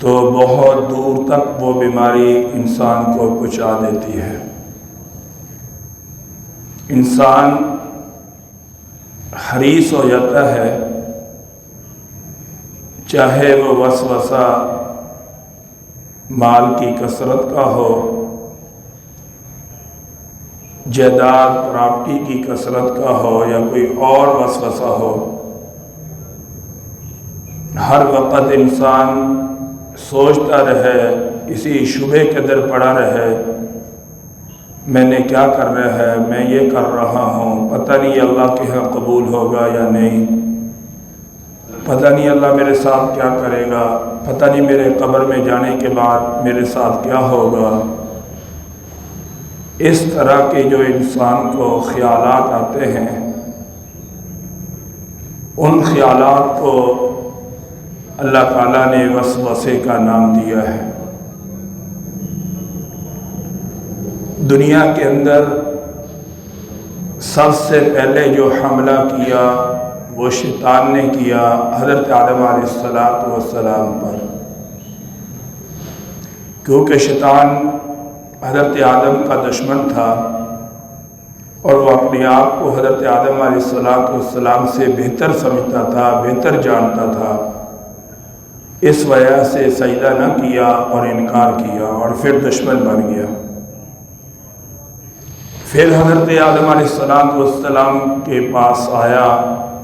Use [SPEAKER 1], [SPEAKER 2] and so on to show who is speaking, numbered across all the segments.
[SPEAKER 1] تو بہت دور تک وہ بیماری انسان کو پہنچا دیتی ہے۔ انسان حریص ہو جاتا ہے، چاہے وہ وسوسہ مال کی کثرت کا ہو، جائیداد پراپرٹی کی کثرت کا ہو، یا کوئی اور وسوسہ ہو۔ ہر وقت انسان سوچتا رہے، اسی شبہ کے اندر پڑا رہے، میں نے کیا کر رہا ہے، میں یہ کر رہا ہوں، پتہ نہیں اللہ کے ہاں قبول ہوگا یا نہیں، پتہ نہیں اللہ میرے ساتھ کیا کرے گا، پتہ نہیں میرے قبر میں جانے کے بعد میرے ساتھ کیا ہوگا۔ اس طرح کے جو انسان کو خیالات آتے ہیں، ان خیالات کو اللہ تعالیٰ نے وسوسے کا نام دیا ہے۔ دنیا کے اندر سب سے پہلے جو حملہ کیا وہ شیطان نے کیا حضرت آدم علیہ السلام پر، کیونکہ شیطان حضرت آدم کا دشمن تھا اور وہ اپنے آپ کو حضرت آدم علیہ السلام سے بہتر سمجھتا تھا، بہتر جانتا تھا، اس وجہ سے سجدہ نہ کیا اور انکار کیا اور پھر دشمن بن گیا۔ پھر حضرت آدم علیہ السلام کے پاس آیا،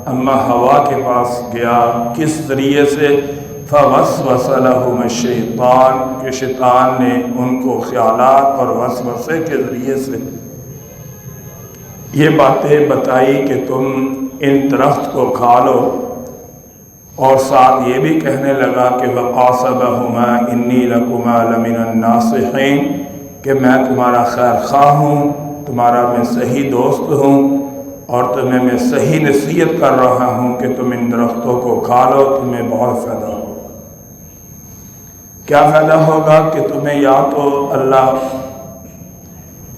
[SPEAKER 1] اما حوا کے پاس گیا، کس ذریعے سے؟ فوسوس لہما الشیطان، کہ شیطان نے ان کو خیالات اور وسوسے کے ذریعے سے یہ باتیں بتائی کہ تم ان درخت کو کھا لو، اور ساتھ یہ بھی کہنے لگا کہ وَقَاسَمَهُمَا إِنِّي لَكُمَا لَمِنَ النَّاصِحِينَ، کہ میں تمہارا خیر خواہ ہوں، تمہارا میں صحیح دوست ہوں، اور تمہیں میں صحیح نصیحت کر رہا ہوں کہ تم ان درختوں کو کھا لو، تمہیں بہت فائدہ ہوگا۔ کیا فائدہ ہوگا؟ کہ تمہیں یا تو اللہ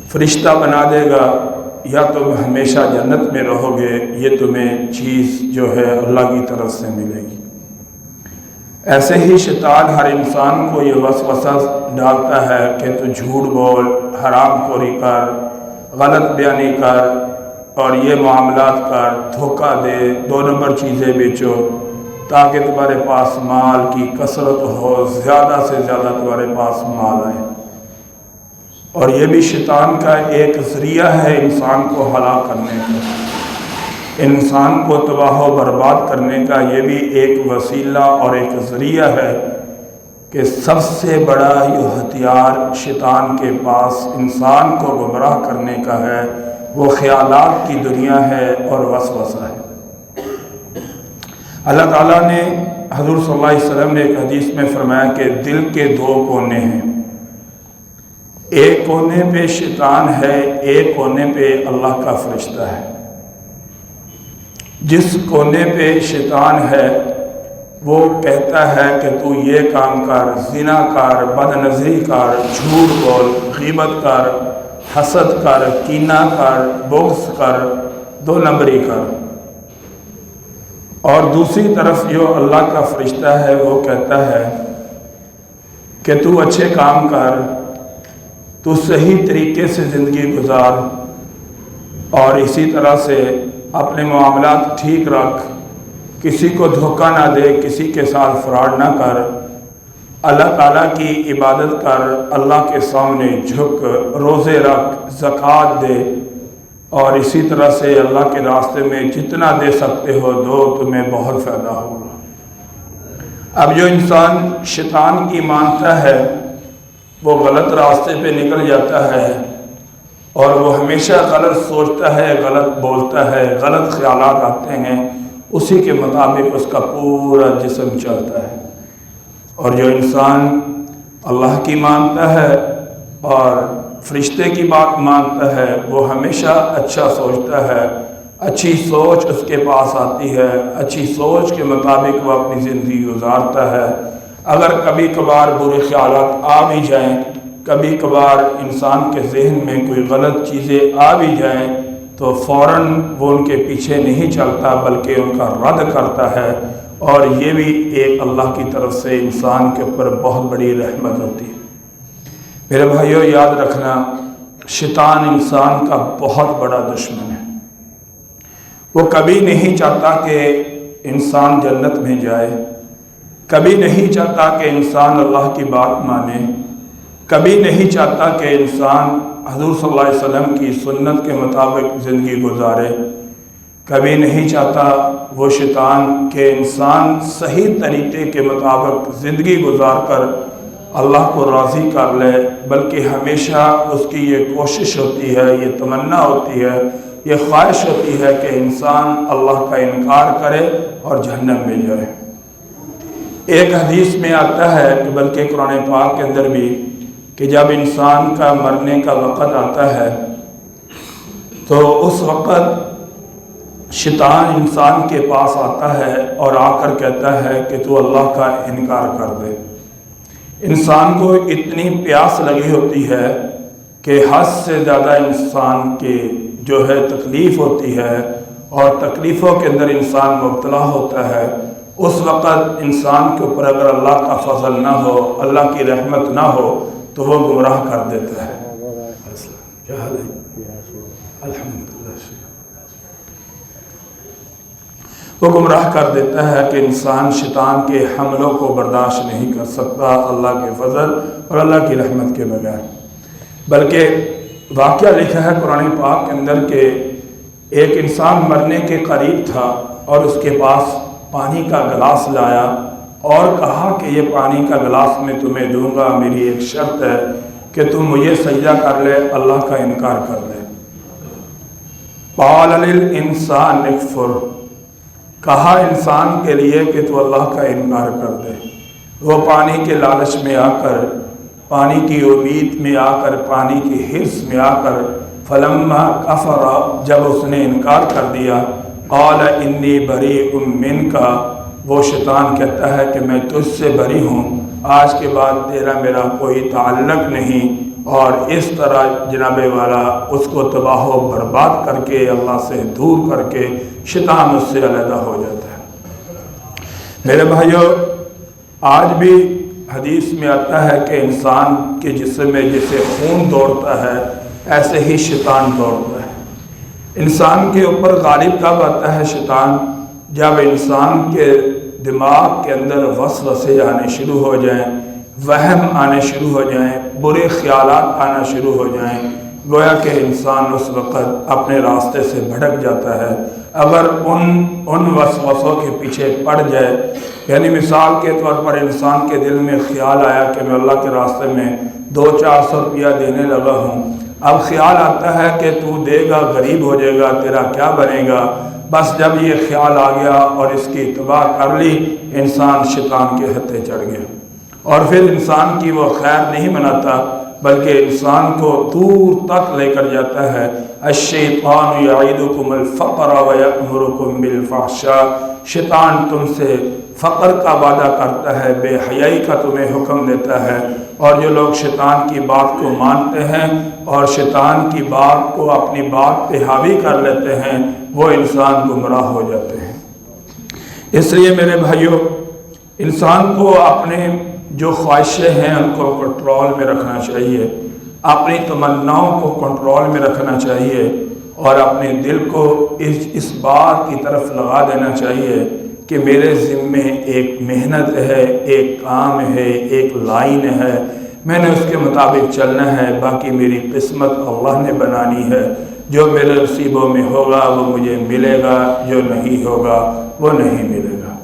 [SPEAKER 1] فرشتہ بنا دے گا، یا تم ہمیشہ جنت میں رہو گے، یہ تمہیں چیز جو ہے اللہ کی طرف سے ملے گی۔ ایسے ہی شیطان ہر انسان کو یہ وسوسہ ڈالتا ہے کہ تو جھوٹ بول، حرام خوری کر، غلط بیانی کر، اور یہ معاملات کر، دھوکہ دے، 2 نمبر چیزیں بیچو، تاکہ تمہارے پاس مال کی کثرت ہو، زیادہ سے زیادہ تمہارے پاس مال آئے۔ اور یہ بھی شیطان کا ایک ذریعہ ہے انسان کو ہلاک کرنے کا، انسان کو تباہ و برباد کرنے کا، یہ بھی ایک وسیلہ اور ایک ذریعہ ہے کہ سب سے بڑا یہ ہتھیار شیطان کے پاس انسان کو گمراہ کرنے کا ہے، وہ خیالات کی دنیا ہے اور وسوسہ ہے۔ اللہ تعالیٰ نے، حضور صلی اللہ علیہ وسلم نے ایک حدیث میں فرمایا کہ دل کے 2 کونے ہیں، ایک کونے پہ شیطان ہے، ایک کونے پہ اللہ کا فرشتہ ہے۔ جس کونے پہ شیطان ہے وہ کہتا ہے کہ تو یہ کام کر، زنا کر، بد نظری کر، جھوٹ بول، غیبت کر، حسد کر، کینہ کر، بغض کر، 2 نمبری کر۔ اور دوسری طرف جو اللہ کا فرشتہ ہے وہ کہتا ہے کہ تو اچھے کام کر، تو صحیح طریقے سے زندگی گزار، اور اسی طرح سے اپنے معاملات ٹھیک رکھ، کسی کو دھوکہ نہ دے، کسی کے ساتھ فراڈ نہ کر، اللہ تعالیٰ کی عبادت کر، اللہ کے سامنے جھک، روزے رکھ، زکوٰۃ دے، اور اسی طرح سے اللہ کے راستے میں جتنا دے سکتے ہو دو، تمہیں بہت فائدہ ہوگا۔ اب جو انسان شیطان کی مانتا ہے وہ غلط راستے پہ نکل جاتا ہے، اور وہ ہمیشہ غلط سوچتا ہے، غلط بولتا ہے، غلط خیالات آتے ہیں، اسی کے مطابق اس کا پورا جسم چلتا ہے۔ اور جو انسان اللہ کی مانتا ہے اور فرشتے کی بات مانتا ہے، وہ ہمیشہ اچھا سوچتا ہے، اچھی سوچ اس کے پاس آتی ہے، اچھی سوچ کے مطابق وہ اپنی زندگی گزارتا ہے۔ اگر کبھی کبھار برے خیالات آ بھی جائیں، کبھی کبھار انسان کے ذہن میں کوئی غلط چیزیں آ بھی جائیں، تو فوراً وہ ان کے پیچھے نہیں چلتا، بلکہ ان کا رد کرتا ہے، اور یہ بھی ایک اللہ کی طرف سے انسان کے اوپر بہت بڑی رحمت ہوتی ہے۔ میرے بھائیوں، یاد رکھنا، شیطان انسان کا بہت بڑا دشمن ہے۔ وہ کبھی نہیں چاہتا کہ انسان جنت میں جائے، کبھی نہیں چاہتا کہ انسان اللہ کی بات مانے، کبھی نہیں چاہتا کہ انسان حضور صلی اللہ علیہ وسلم کی سنت کے مطابق زندگی گزارے، کبھی نہیں چاہتا وہ شیطان کہ انسان صحیح طریقے کے مطابق زندگی گزار کر اللہ کو راضی کر لے، بلکہ ہمیشہ اس کی یہ کوشش ہوتی ہے، یہ تمنا ہوتی ہے، یہ خواہش ہوتی ہے کہ انسان اللہ کا انکار کرے اور جہنم میں جائے۔ ایک حدیث میں آتا ہے کہ بلکہ قرآن پاک کے اندر بھی کہ جب انسان کا مرنے کا وقت آتا ہے تو اس وقت شیطان انسان کے پاس آتا ہے اور آ کر کہتا ہے کہ تو اللہ کا انکار کر دے۔ انسان کو اتنی پیاس لگی ہوتی ہے کہ حد سے زیادہ انسان کی جو ہے تکلیف ہوتی ہے اور تکلیفوں کے اندر انسان مبتلا ہوتا ہے۔ اس وقت انسان کے اوپر اگر اللہ کا فضل نہ ہو، اللہ کی رحمت نہ ہو تو وہ گمراہ کر دیتا ہے۔ کیا حال ہے؟ الحمدللہ۔ وہ گمراہ کر دیتا ہے کہ انسان شیطان کے حملوں کو برداشت نہیں کر سکتا اللہ کے فضل اور اللہ کی رحمت کے بغیر۔ بلکہ واقعہ لکھا ہے قرآن پاک کے اندر کہ ایک انسان مرنے کے قریب تھا اور اس کے پاس پانی کا گلاس لایا اور کہا کہ یہ پانی کا گلاس میں تمہیں دوں گا، میری ایک شرط ہے کہ تم مجھے سجدہ کر لے، اللہ کا انکار کر دے۔ قال للانسان اکفر، کہا انسان کے لیے کہ تو اللہ کا انکار کر دے۔ وہ پانی کے لالچ میں آ کر، پانی کی امید میں آ کر، پانی کی حرص میں آ کر، فلما کفر، جب اس نے انکار کر دیا، قال انی بریء منک، وہ شیطان کہتا ہے کہ میں تجھ سے بری ہوں، آج کے بعد تیرا میرا کوئی تعلق نہیں، اور اس طرح جناب والا اس کو تباہ و برباد کر کے اللہ سے دور کر کے شیطان اس سے علیحدہ ہو جاتا ہے۔ میرے بھائیوں، آج بھی حدیث میں آتا ہے کہ انسان کے جسم میں جیسے خون دوڑتا ہے ایسے ہی شیطان دوڑتا ہے۔ انسان کے اوپر غالب کب آتا ہے شیطان؟ جب انسان کے دماغ کے اندر وسوسے آنے شروع ہو جائیں، وہم آنے شروع ہو جائیں، برے خیالات آنا شروع ہو جائیں، گویا کہ انسان اس وقت اپنے راستے سے بھٹک جاتا ہے۔ اگر ان وسوسوں کے پیچھے پڑ جائے، یعنی مثال کے طور پر انسان کے دل میں خیال آیا کہ میں اللہ کے راستے میں 200-400 روپیہ دینے لگا ہوں، اب خیال آتا ہے کہ تو دے گا غریب ہو جائے گا، تیرا کیا بنے گا۔ بس جب یہ خیال آ گیا اور اس کی اتباع کر لی، انسان شیطان کے ہتھے چڑھ گیا، اور پھر انسان کی وہ خیر نہیں مناتا بلکہ انسان کو دور تک لے کر جاتا ہے۔ الشیطان یعیدکم الفقر ویأمرکم بالفحشاء، شیطان تم سے فقر کا وعدہ کرتا ہے، بے حیائی کا تمہیں حکم دیتا ہے، اور جو لوگ شیطان کی بات کو مانتے ہیں اور شیطان کی بات کو اپنی بات پہ حاوی کر لیتے ہیں، وہ انسان گمراہ ہو جاتے ہیں۔ اس لیے میرے بھائیوں، انسان کو اپنے جو خواہشیں ہیں ان کو کنٹرول میں رکھنا چاہیے، اپنی تمناؤں کو کنٹرول میں رکھنا چاہیے، اور اپنے دل کو اس بات کی طرف لگا دینا چاہیے کہ میرے ذمے ایک محنت ہے، ایک کام ہے، ایک لائن ہے، میں نے اس کے مطابق چلنا ہے، باقی میری قسمت اللہ نے بنانی ہے، جو میرے نصیبوں میں ہوگا وہ مجھے ملے گا، جو نہیں ہوگا وہ نہیں ملے گا۔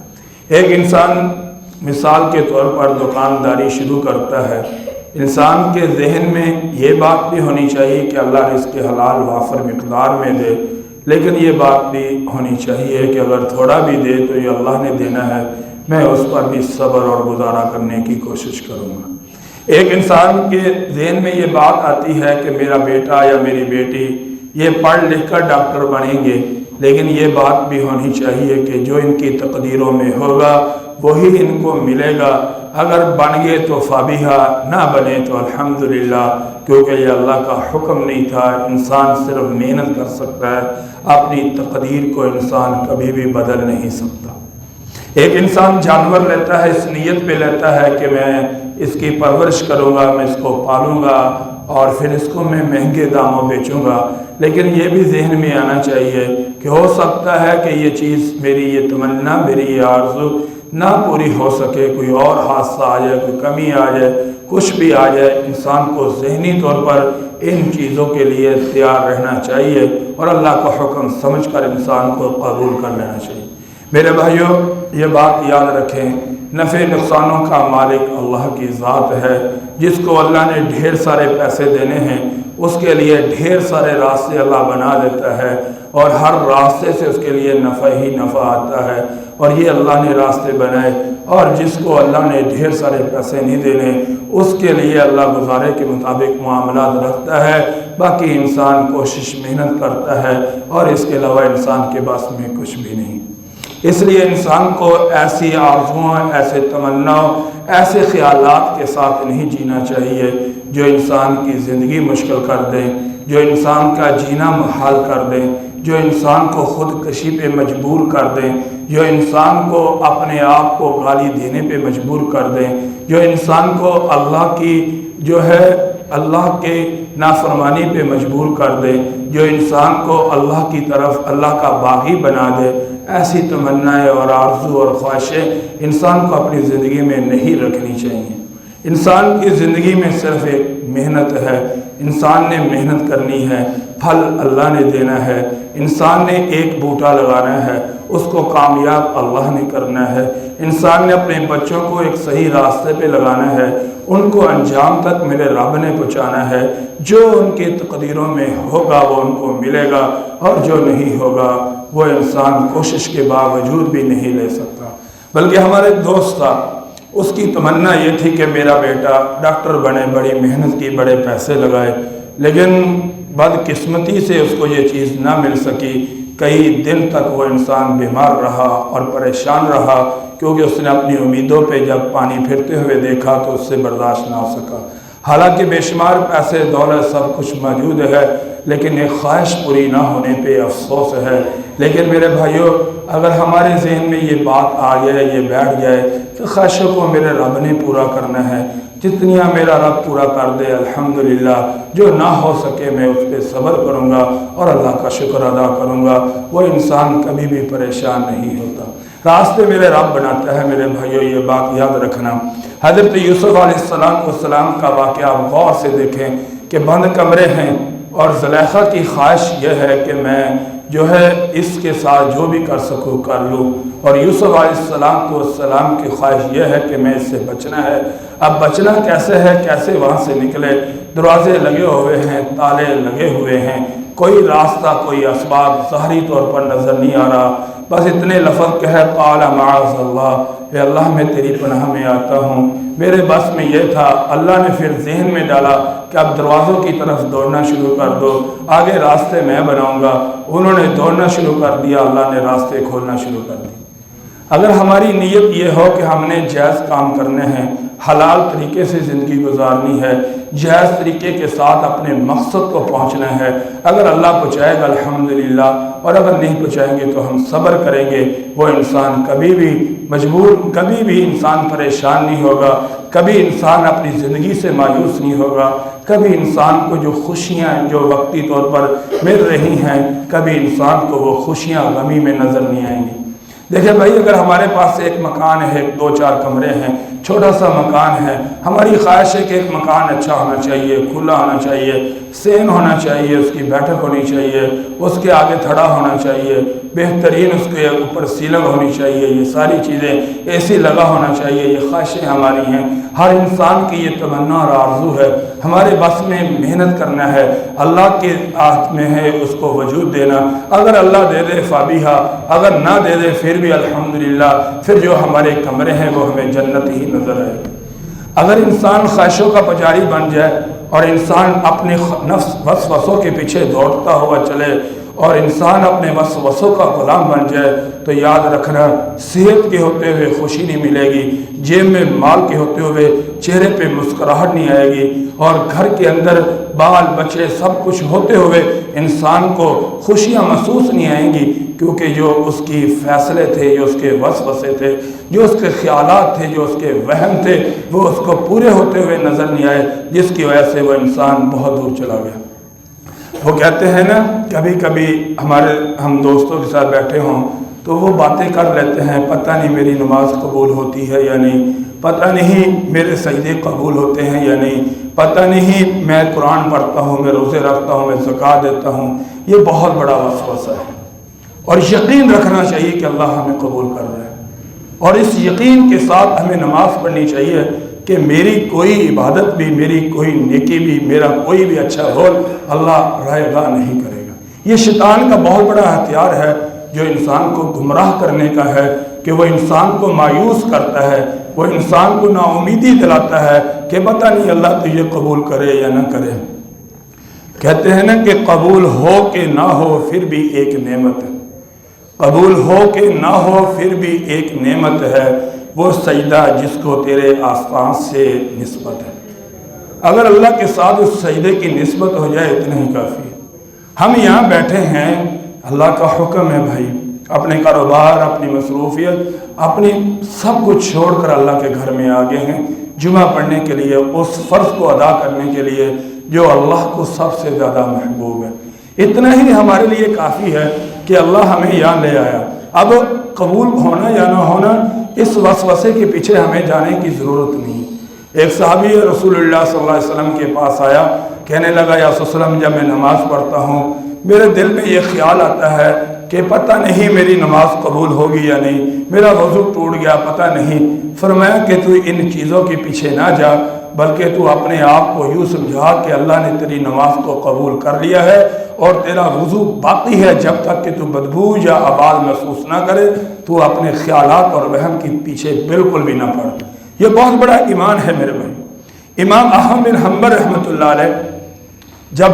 [SPEAKER 1] ایک انسان مثال کے طور پر دکانداری شروع کرتا ہے، انسان کے ذہن میں یہ بات بھی ہونی چاہیے کہ اللہ رزق حلال وافر مقدار میں دے، لیکن یہ بات بھی ہونی چاہیے کہ اگر تھوڑا بھی دے تو یہ اللہ نے دینا ہے، میں اس پر بھی صبر اور گزارا کرنے کی کوشش کروں گا۔ ایک انسان کے ذہن میں یہ بات آتی ہے کہ میرا بیٹا یا میری بیٹی یہ پڑھ لکھ کر ڈاکٹر بنیں گے، لیکن یہ بات بھی ہونی چاہیے کہ جو ان کی تقدیروں میں ہوگا وہی ان کو ملے گا، اگر بن گئے تو فابیہا، نہ بنے تو الحمدللہ، کیونکہ یہ اللہ کا حکم نہیں تھا۔ انسان صرف محنت کر سکتا ہے، اپنی تقدیر کو انسان کبھی بھی بدل نہیں سکتا۔ ایک انسان جانور لیتا ہے، اس نیت پہ لیتا ہے کہ میں اس کی پرورش کروں گا، میں اس کو پالوں گا اور پھر اس کو میں مہنگے داموں بیچوں گا، لیکن یہ بھی ذہن میں آنا چاہیے کہ ہو سکتا ہے کہ یہ چیز، میری یہ تمنا، میری یہ آرزو نہ پوری ہو سکے، کوئی اور حادثہ آ جائے، کوئی کمی آ جائے، کچھ بھی آ جائے۔ انسان کو ذہنی طور پر ان چیزوں کے لیے تیار رہنا چاہیے اور اللہ کا حکم سمجھ کر انسان کو قبول کر لینا چاہیے۔ میرے بھائیوں، یہ بات یاد رکھیں، نفع نقصانوں کا مالک اللہ کی ذات ہے۔ جس کو اللہ نے ڈھیر سارے پیسے دینے ہیں، اس کے لیے ڈھیر سارے راستے اللہ بنا دیتا ہے، اور ہر راستے سے اس کے لیے نفع ہی نفع آتا ہے، اور یہ اللہ نے راستے بنائے۔ اور جس کو اللہ نے ڈھیر سارے پیسے نہیں دینے، اس کے لیے اللہ گزارے کے مطابق معاملات رکھتا ہے۔ باقی انسان کوشش محنت کرتا ہے، اور اس کے علاوہ انسان کے پاس میں کچھ بھی نہیں۔ اس لیے انسان کو ایسی آرزوؤں، ایسے تمناؤں، ایسے خیالات کے ساتھ نہیں جینا چاہیے جو انسان کی زندگی مشکل کر دیں، جو انسان کا جینا محال کر دیں، جو انسان کو خودکشی پہ مجبور کر دیں، جو انسان کو اپنے آپ کو گالی دینے پہ مجبور کر دیں، جو انسان کو اللہ کی اللہ کے نافرمانی پہ مجبور کر دے، جو انسان کو اللہ کی طرف اللہ کا باغی بنا دے۔ ایسی تمنائیں اور آرزو اور خواہشیں انسان کو اپنی زندگی میں نہیں رکھنی چاہیے۔ انسان کی زندگی میں صرف ایک محنت ہے، انسان نے محنت کرنی ہے، پھل اللہ نے دینا ہے۔ انسان نے ایک بوٹا لگانا ہے، اس کو کامیاب اللہ نے کرنا ہے۔ انسان نے اپنے بچوں کو ایک صحیح راستے پہ لگانا ہے، ان کو انجام تک میرے رب نے پہنچانا ہے۔ جو ان کی تقدیروں میں ہوگا وہ ان کو ملے گا، اور جو نہیں ہوگا وہ انسان کوشش کے باوجود بھی نہیں لے سکتا۔ بلکہ ہمارے دوست تھا، اس کی تمنا یہ تھی کہ میرا بیٹا ڈاکٹر بنے، بڑی محنت کی، بڑے پیسے لگائے، لیکن بدقسمتی سے اس کو یہ چیز نہ مل سکی۔ کئی دن تک وہ انسان بیمار رہا اور پریشان رہا، کیونکہ اس نے اپنی امیدوں پہ جب پانی پھرتے ہوئے دیکھا تو اس سے برداشت نہ ہو سکا۔ حالانکہ بے شمار پیسے، دولت، سب کچھ موجود ہے، لیکن ایک خواہش پوری نہ ہونے پہ افسوس ہے۔ لیکن میرے بھائیوں، اگر ہمارے ذہن میں یہ بات آ جائے، یہ بیٹھ جائے کہ خواہشوں کو میرے رب نے پورا کرنا ہے، جتنیاں میرا رب پورا کر دے الحمدللہ، جو نہ ہو سکے میں اس پہ صبر کروں گا اور اللہ کا شکر ادا کروں گا، وہ انسان کبھی بھی پریشان نہیں ہوتا۔ راستے میرے رب بناتا ہے۔ میرے بھائیوں، یہ بات یاد رکھنا۔ حضرت یوسف علیہ السلام کا واقعہ آپ غور سے دیکھیں کہ بند کمرے ہیں، اور زلیخا کی خواہش یہ ہے کہ میں اس کے ساتھ جو بھی کر سکوں کر لوں، اور یوسف علیہ السلام کی خواہش یہ ہے کہ میں اس سے بچنا ہے۔ اب بچنا کیسے ہے، کیسے وہاں سے نکلے؟ دروازے لگے ہوئے ہیں، تالے لگے ہوئے ہیں، کوئی راستہ، کوئی اسباب ظاہری طور پر نظر نہیں آ رہا۔ بس اتنے لفظ کہے، قال معاذ اللہ، اے اللہ میں تیری پناہ میں آتا ہوں۔ میرے بس میں یہ تھا۔ اللہ نے پھر ذہن میں ڈالا کہ اب دروازوں کی طرف دوڑنا شروع کر دو، آگے راستے میں بناؤں گا۔ انہوں نے دوڑنا شروع کر دیا، اللہ نے راستے کھولنا شروع کر دی۔ اگر ہماری نیت یہ ہو کہ ہم نے جائز کام کرنے ہیں، حلال طریقے سے زندگی گزارنی ہے، جائز طریقے کے ساتھ اپنے مقصد کو پہنچنا ہے، اگر اللہ پہنچائے گا الحمدللہ، اور اگر نہیں پہنچائیں گے تو ہم صبر کریں گے، وہ انسان کبھی بھی انسان پریشان نہیں ہوگا، کبھی انسان اپنی زندگی سے مایوس نہیں ہوگا، کبھی انسان کو جو خوشیاں جو وقتی طور پر مل رہی ہیں، کبھی انسان کو وہ خوشیاں غمی میں نظر نہیں آئیں گی۔ دیکھیں بھائی، اگر ہمارے پاس ایک مکان ہے، 2-4 کمرے ہیں، چھوٹا سا مکان ہے، ہماری خواہش ہے کہ ایک مکان اچھا ہونا چاہیے، کھلا ہونا چاہیے، سین ہونا چاہیے، اس کی بیٹھک ہونی چاہیے، اس کے آگے تھڑا ہونا چاہیے، بہترین اس کے اوپر سیلنگ ہونی چاہیے، یہ ساری چیزیں، اے سی لگا ہونا چاہیے، یہ خواہشیں ہماری ہیں۔ ہر انسان کی یہ تمنا اور آرزو ہے۔ ہمارے بس میں محنت کرنا ہے، اللہ کے ہاتھ میں ہے اس کو وجود دینا۔ اگر اللہ دے دے فابیہا، اگر نہ دے دے پھر بھی الحمدللہ، پھر جو ہمارے کمرے ہیں وہ ہمیں جنت ہی نظر آئے۔ اگر انسان خواہشوں کا پجاری بن جائے اور انسان اپنے نفس وسوسوں کے پیچھے دوڑتا ہوا چلے اور انسان اپنے وسوسوں کا غلام بن جائے، تو یاد رکھنا، صحت کے ہوتے ہوئے خوشی نہیں ملے گی، جیب میں مال کے ہوتے ہوئے چہرے پہ مسکراہٹ نہیں آئے گی، اور گھر کے اندر بال بچے سب کچھ ہوتے ہوئے انسان کو خوشیاں محسوس نہیں آئیں گی، کیونکہ جو اس کی فیصلے تھے، جو اس کے وسوسے تھے، جو اس کے خیالات تھے، جو اس کے وہم تھے، وہ اس کو پورے ہوتے ہوئے نظر نہیں آئے، جس کی وجہ سے وہ انسان بہت دور چلا گیا۔ وہ کہتے ہیں نا، کبھی کبھی ہم دوستوں کے ساتھ بیٹھے ہوں تو وہ باتیں کر لیتے ہیں، پتہ نہیں میری نماز قبول ہوتی ہے یا نہیں، پتہ نہیں میرے سجدے قبول ہوتے ہیں یا نہیں، پتہ نہیں میں قرآن پڑھتا ہوں، میں روزے رکھتا ہوں، میں زکوٰۃ دیتا ہوں۔ یہ بہت بڑا وسوسہ ہے، اور یقین رکھنا چاہیے کہ اللہ ہمیں قبول کر رہا ہے، اور اس یقین کے ساتھ ہمیں نماز پڑھنی چاہیے کہ میری کوئی عبادت بھی، میری کوئی نیکی بھی، میرا کوئی بھی اچھا رول اللہ رائے گاہ نہیں کرے گا۔ یہ شیطان کا بہت بڑا ہتھیار ہے جو انسان کو گمراہ کرنے کا ہے، کہ وہ انسان کو مایوس کرتا ہے، وہ انسان کو نا امیدی دلاتا ہے کہ پتہ نہیں اللہ تجھے قبول کرے یا نہ کرے۔ کہتے ہیں نا کہ قبول ہو کہ نہ ہو پھر بھی ایک نعمت ہے، قبول ہو کہ نہ ہو پھر بھی ایک نعمت ہے، وہ سجدہ جس کو تیرے آستان سے نسبت ہے۔ اگر اللہ کے ساتھ اس سجدے کی نسبت ہو جائے اتنا ہی کافی ہے۔ ہم یہاں بیٹھے ہیں، اللہ کا حکم ہے بھائی، اپنے کاروبار، اپنی مصروفیت، اپنی سب کچھ چھوڑ کر اللہ کے گھر میں آگے ہیں جمعہ پڑھنے کے لیے، اس فرض کو ادا کرنے کے لیے جو اللہ کو سب سے زیادہ محبوب ہے۔ اتنا ہی ہمارے لیے کافی ہے کہ اللہ ہمیں یہاں لے آیا۔ اب قبول ہونا یا نہ ہونا، اس وسوسے کے پیچھے ہمیں جانے کی ضرورت نہیں۔ ایک صحابی رسول اللہ صلی اللہ علیہ وسلم کے پاس آیا، کہنے لگا یا رسول اللہ وسلم، جب میں نماز پڑھتا ہوں میرے دل میں یہ خیال آتا ہے کہ پتہ نہیں میری نماز قبول ہوگی یا نہیں، میرا وضو ٹوٹ گیا، پتہ نہیں۔ فرمایا کہ تو ان چیزوں کے پیچھے نہ جا، بلکہ تو اپنے آپ کو یوں سمجھا کہ اللہ نے تیری نماز کو قبول کر لیا ہے، اور تیرا وضو باقی ہے جب تک کہ تو بدبو یا آباد محسوس نہ کرے، تو اپنے خیالات اور وہم کے پیچھے بالکل بھی نہ پڑ۔ یہ بہت بڑا ایمان ہے میرے بھائی۔ امام احمد بن حنبل رحمۃ اللہ علیہ، جب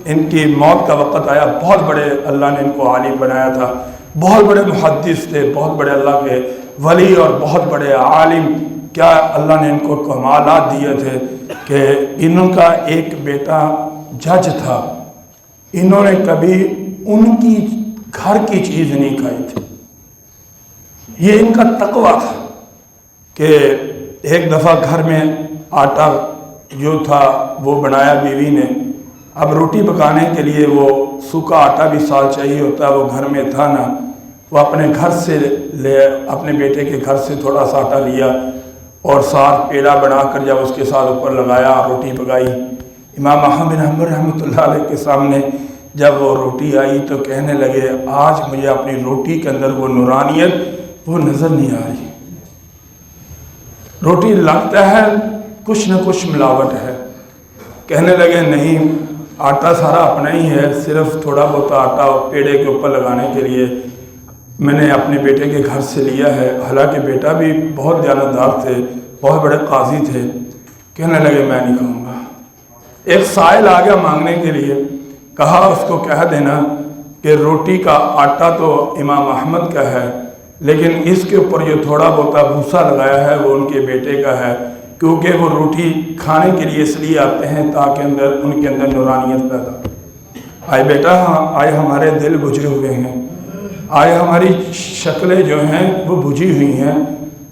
[SPEAKER 1] ان کی موت کا وقت آیا، بہت بڑے اللہ نے ان کو عالم بنایا تھا، بہت بڑے محدث تھے، بہت بڑے اللہ کے ولی اور بہت بڑے عالم، کیا اللہ نے ان کو کمالات دیے تھے کہ ان کا ایک بیٹا جج تھا، انہوں نے کبھی ان کی گھر کی چیز نہیں کھائی تھی۔ یہ ان کا تقویٰ تھا کہ ایک دفعہ گھر میں آٹا جو تھا وہ بنایا بیوی نے، اب روٹی پکانے کے لیے وہ سوکھا آٹا بھی سال چاہیے ہوتا ہے، وہ گھر میں تھا نا، وہ اپنے گھر سے اپنے بیٹے کے گھر سے تھوڑا سا آٹا لیا اور ساتھ پیڑا بنا کر جب اس کے ساتھ اوپر لگایا، روٹی پکائی۔ امام احمد بن حنبل رحمۃ اللہ علیہ کے سامنے جب وہ روٹی آئی تو کہنے لگے آج مجھے اپنی روٹی کے اندر وہ نورانیت وہ نظر نہیں آ رہی، روٹی لگتا ہے کچھ نہ کچھ ملاوٹ ہے۔ کہنے لگے نہیں، آٹا سارا اپنا ہی ہے، صرف تھوڑا بہت آٹا پیڑے کے اوپر لگانے کے لیے میں نے اپنے بیٹے کے گھر سے لیا ہے، حالانکہ بیٹا بھی بہت دیانتدار تھے، بہت بڑے قاضی تھے۔ کہنے لگے میں نہیں کھاؤں گا۔ ایک سائل آ گیا مانگنے کے لیے، کہا اس کو کہہ دینا کہ روٹی کا آٹا تو امام احمد کا ہے، لیکن اس کے اوپر جو تھوڑا بہت بھوسا لگایا ہے وہ ان کے بیٹے کا ہے، کیونکہ وہ روٹی کھانے کے لیے اس لیے آتے ہیں تاکہ ان کے اندر نورانیت پیدا ہو۔ آئے بیٹا، آئے ہمارے دل بجھے ہوئے ہیں، آئے ہماری شکلیں جو ہیں وہ بجھی ہوئی ہیں،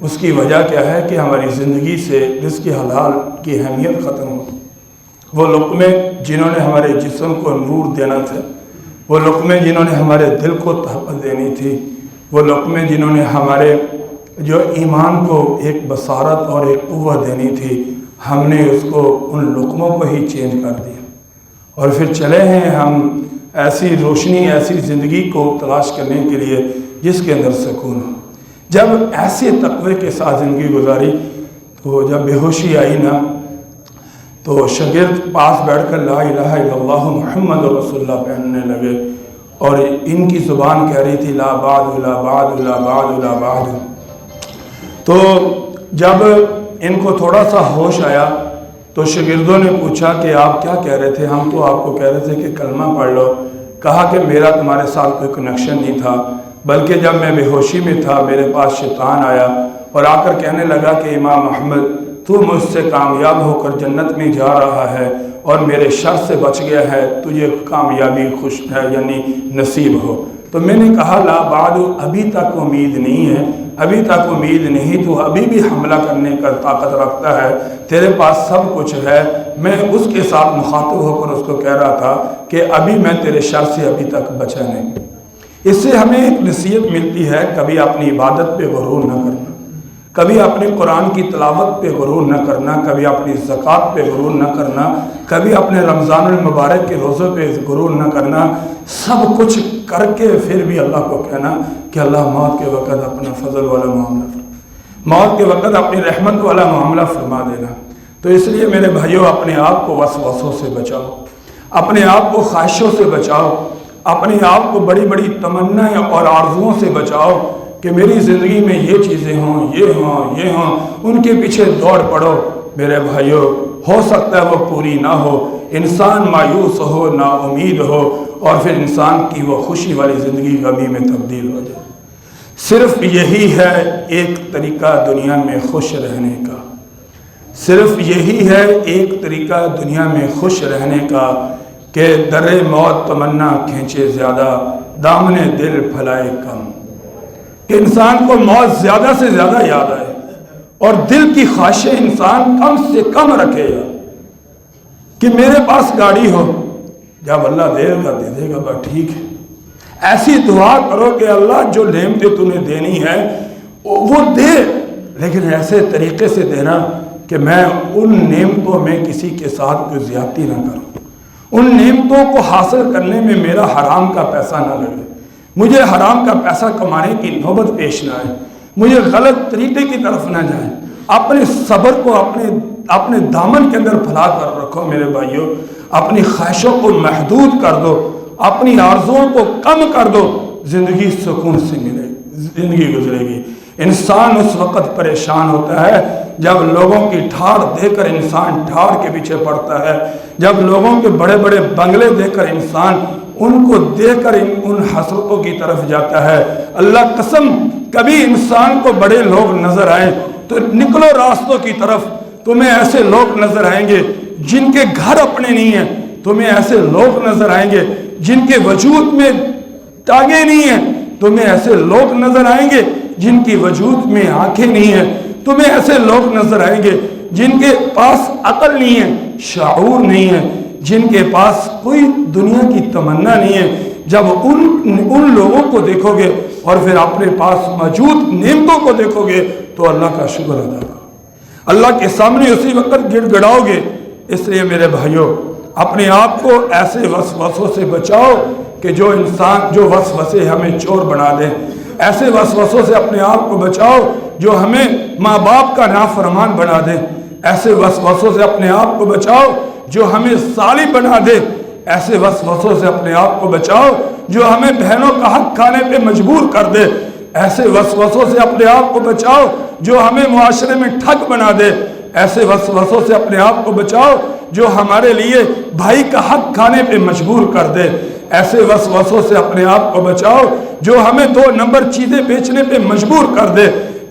[SPEAKER 1] اس کی وجہ کیا ہے کہ ہماری زندگی سے رزق حلال کی اہمیت ختم ہو۔ وہ لقمے جنہوں نے ہمارے جسم کو نور دینا تھا، وہ لقمے جنہوں نے ہمارے دل کو طاقت دینی تھی، وہ لقمے جنہوں نے ہمارے جو ایمان کو ایک بصارت اور ایک قوت دینی تھی، ہم نے اس کو ان لقموں کو ہی چینج کر دیا، اور پھر چلے ہیں ہم ایسی روشنی، ایسی زندگی کو تلاش کرنے کے لیے جس کے اندر سکون ہو۔ جب ایسے تقوی کے ساتھ زندگی گزاری تو جب بے ہوشی آئی نا، تو شاگرد پاس بیٹھ کر لا الہ الا اللہ محمد رسول اللہ پڑھنے لگے، اور ان کی زبان کہہ رہی تھی لا بعد لا بعد لا بعد لا بعد۔ تو جب ان کو تھوڑا سا ہوش آیا تو شاگردوں نے پوچھا کہ آپ کیا کہہ رہے تھے؟ ہم تو آپ کو کہہ رہے تھے کہ کلمہ پڑھ لو۔ کہا کہ میرا تمہارے ساتھ کوئی کنیکشن نہیں تھا، بلکہ جب میں بے ہوشی میں تھا میرے پاس شیطان آیا اور آ کر کہنے لگا کہ امام احمد تو مجھ سے کامیاب ہو کر جنت میں جا رہا ہے اور میرے شر سے بچ گیا ہے، تجھے کامیابی خوش ہے یعنی نصیب ہو۔ تو میں نے کہا لا بعد، ابھی تک امید نہیں ہے، ابھی تک امید نہیں، تو ابھی بھی حملہ کرنے کا طاقت رکھتا ہے، تیرے پاس سب کچھ ہے۔ میں اس کے ساتھ مخاطب ہو کر اس کو کہہ رہا تھا کہ ابھی میں تیرے شر سے ابھی تک بچا نہیں۔ اس سے ہمیں ایک نصیحت ملتی ہے، کبھی اپنی عبادت پہ غرور نہ کرنا، کبھی اپنے قرآن کی تلاوت پہ غرور نہ کرنا، کبھی اپنی زکوٰۃ پہ غرور نہ کرنا، کبھی اپنے رمضان المبارک کے روزے پہ غرور نہ کرنا۔ سب کچھ کر کے پھر بھی اللہ کو کہنا کہ اللہ موت کے وقت اپنا فضل والا معاملہ فرما، موت کے وقت اپنی رحمت والا معاملہ فرما دینا۔ تو اس لیے میرے بھائیوں، اپنے آپ کو وسوسوں سے بچاؤ، اپنے آپ کو خواہشوں سے بچاؤ، اپنے آپ کو بڑی بڑی تمنائیں اور آرزوؤں سے بچاؤ کہ میری زندگی میں یہ چیزیں ہوں، یہ ہوں، یہ ہوں، ان کے پیچھے دوڑ پڑو۔ میرے بھائیوں، ہو سکتا ہے وہ پوری نہ ہو، انسان مایوس ہو، نا امید ہو، اور پھر انسان کی وہ خوشی والی زندگی غمی میں تبدیل ہو جائے۔ صرف یہی ہے ایک طریقہ دنیا میں خوش رہنے کا، صرف یہی ہے ایک طریقہ دنیا میں خوش رہنے کا کہ در موت تمنا کھینچے زیادہ، دامن دل پھیلائے کم، کہ انسان کو موت زیادہ سے زیادہ یاد آئے اور دل کی خواہشیں انسان کم سے کم رکھے گا، کہ میرے پاس گاڑی ہو، جب اللہ دے گا دے دے گا، بس ٹھیک ہے۔ ایسی دعا کرو کہ اللہ جو نعمتیں تو نے دینی ہے وہ دے، لیکن ایسے طریقے سے دینا کہ میں ان نعمتوں میں کسی کے ساتھ کوئی زیادتی نہ کروں، ان نعمتوں کو حاصل کرنے میں میرا حرام کا پیسہ نہ لگے، مجھے حرام کا پیسہ کمانے کی نوبت پیش نہ آئے، مجھے غلط طریقے کی طرف نہ جائیں۔ اپنے صبر کو اپنے دامن کے اندر پھیلا کر رکھو میرے بھائیوں، اپنی خواہشوں کو محدود کر دو، اپنی آرزوؤں کو کم کر دو، زندگی سکون سے ملے گی، زندگی گزرے گی۔ انسان اس وقت پریشان ہوتا ہے جب لوگوں کی ٹھاڑ دے کر انسان ٹھاڑ کے پیچھے پڑتا ہے، جب لوگوں کے بڑے بڑے بنگلے دے کر انسان ان کو دے کر ان حسرتوں کی طرف جاتا ہے۔ اللہ قسم، کبھی انسان کو بڑے لوگ نظر آئیں تو نکلو راستوں کی طرف، تمہیں ایسے لوگ نظر آئیں گے جن کے گھر اپنے نہیں ہیں، تمہیں ایسے لوگ نظر آئیں گے جن کے وجود میں ٹانگیں نہیں ہیں، تمہیں ایسے لوگ نظر آئیں گے جن کی وجود میں آنکھیں نہیں ہیں، تمہیں ایسے لوگ نظر آئیں گے جن کے پاس عقل نہیں ہے، شعور نہیں ہے، جن کے پاس کوئی دنیا کی تمنا نہیں ہے۔ جب ان لوگوں کو دیکھو گے اور پھر اپنے پاس موجود نعمتوں کو دیکھو گے تو اللہ کا شکر ادا کرو، اللہ کے سامنے اسی وقت گڑ گڑاؤ گے۔ اس لیے میرے بھائیوں، اپنے آپ کو ایسے وسوسوں سے بچاؤ کہ جو وسوسے ہمیں چور بنا دیں، ایسے وسوسوں سے اپنے آپ کو بچاؤ جو ہمیں ماں باپ کا نافرمان بنا دیں، ایسے وسوسوں سے اپنے آپ کو بچاؤ جو ہمیں ظالم بنا دے، ایسے وسوسوں سے اپنے آپ کو بچاؤ جو ہمیں بہنوں کا حق کھانے پہ مجبور کر دے، ایسے وسوسوں سے اپنے آپ کو بچاؤ جو ہمیں معاشرے میں ٹھگ بنا دے، ایسے وسوسوں سے اپنے آپ کو بچاؤ جو ہمارے لیے بھائی کا حق کھانے پہ مجبور کر دے، ایسے وسوسوں سے اپنے آپ کو بچاؤ جو ہمیں 2 نمبر چیزیں بیچنے پہ مجبور کر دے،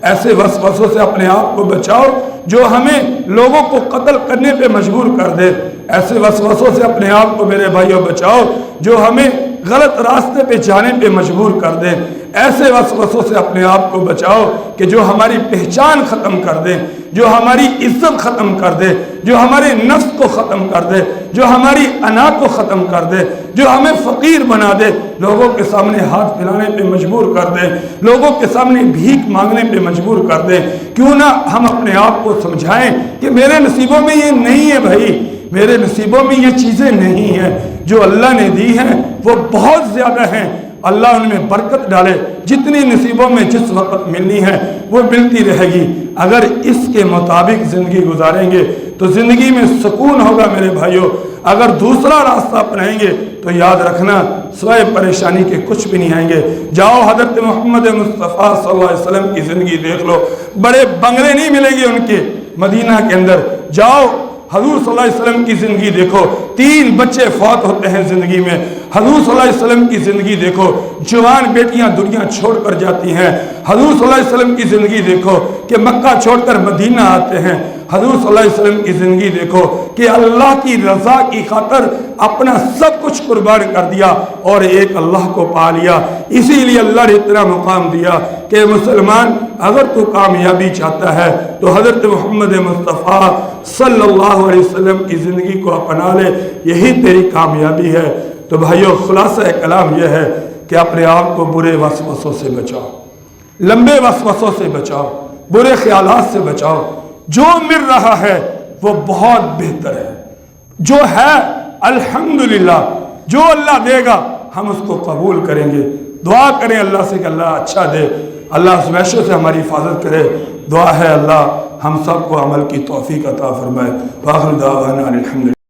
[SPEAKER 1] ایسے وسوسوں سے اپنے آپ کو بچاؤ جو ہمیں لوگوں کو قتل کرنے پہ مجبور کر دے، ایسے وسوسوں سے اپنے آپ کو میرے بھائیوں بچاؤ جو ہمیں غلط راستے پہ جانے پہ مجبور کر دیں، ایسے وسوسوں سے اپنے آپ کو بچاؤ کہ جو ہماری پہچان ختم کر دیں، جو ہماری عزت ختم کر دے، جو ہمارے نفس کو ختم کر دے، جو ہماری انا کو ختم کر دے، جو ہمیں فقیر بنا دے، لوگوں کے سامنے ہاتھ پھیلانے پہ مجبور کر دے، لوگوں کے سامنے بھیک مانگنے پہ مجبور کر دے۔ کیوں نہ ہم اپنے آپ کو سمجھائیں کہ میرے نصیبوں میں یہ نہیں ہے بھائی، میرے نصیبوں میں یہ چیزیں نہیں ہیں، جو اللہ نے دی ہیں وہ بہت زیادہ ہیں، اللہ ان میں برکت ڈالے، جتنی نصیبوں میں جس وقت ملنی ہے وہ ملتی رہے گی۔ اگر اس کے مطابق زندگی گزاریں گے تو زندگی میں سکون ہوگا میرے بھائیوں، اگر دوسرا راستہ اپنائیں گے تو یاد رکھنا سوائے پریشانی کے کچھ بھی نہیں آئیں گے۔ جاؤ حضرت محمد مصطفیٰ صلی اللہ علیہ وسلم کی زندگی دیکھ لو، بڑے بنگلے نہیں ملیں گے ان کے مدینہ کے اندر، جاؤ حضور صلی اللہ علیہ وسلم کی زندگی دیکھو، 3 بچے فوت ہوتے ہیں زندگی میں. حضور صلی اللہ علیہ وسلم کی زندگی دیکھو, جوان بیٹیاں دنیا چھوڑ کر جاتی ہیں. حضور صلی اللہ علیہ وسلم کی زندگی دیکھو کہ مکہ چھوڑ کر مدینہ آتے ہیں. حضور صلی اللہ علیہ وسلم کی زندگی دیکھو کہ اللہ کی رضا کی خاطر اپنا سب کچھ قربان کر دیا اور ایک اللہ کو پا لیا. اسی لیے اللہ نے اتنا مقام دیا کہ مسلمان اگر تو کامیابی چاہتا ہے تو حضرت محمد مصطفیٰ صلی اللہ علیہ وسلم کی زندگی کو اپنا لے, یہی تیری کامیابی ہے. تو بھائیو, خلاصہ کلام یہ ہے کہ اپنے آپ کو برے وسوسوں سے بچاؤ, لمبے وسوسوں سے بچاؤ, برے خیالات سے بچاؤ. جو مل رہا ہے وہ بہت بہتر ہے, جو ہے الحمدللہ, جو اللہ دے گا ہم اس کو قبول کریں گے. دعا کریں اللہ سے کہ اللہ اچھا دے, اللہ اس وحشت سے ہماری حفاظت کرے. دعا ہے اللہ ہم سب کو عمل کی توفیق عطا فرمائے. وآخر دعوانا الحمدللہ.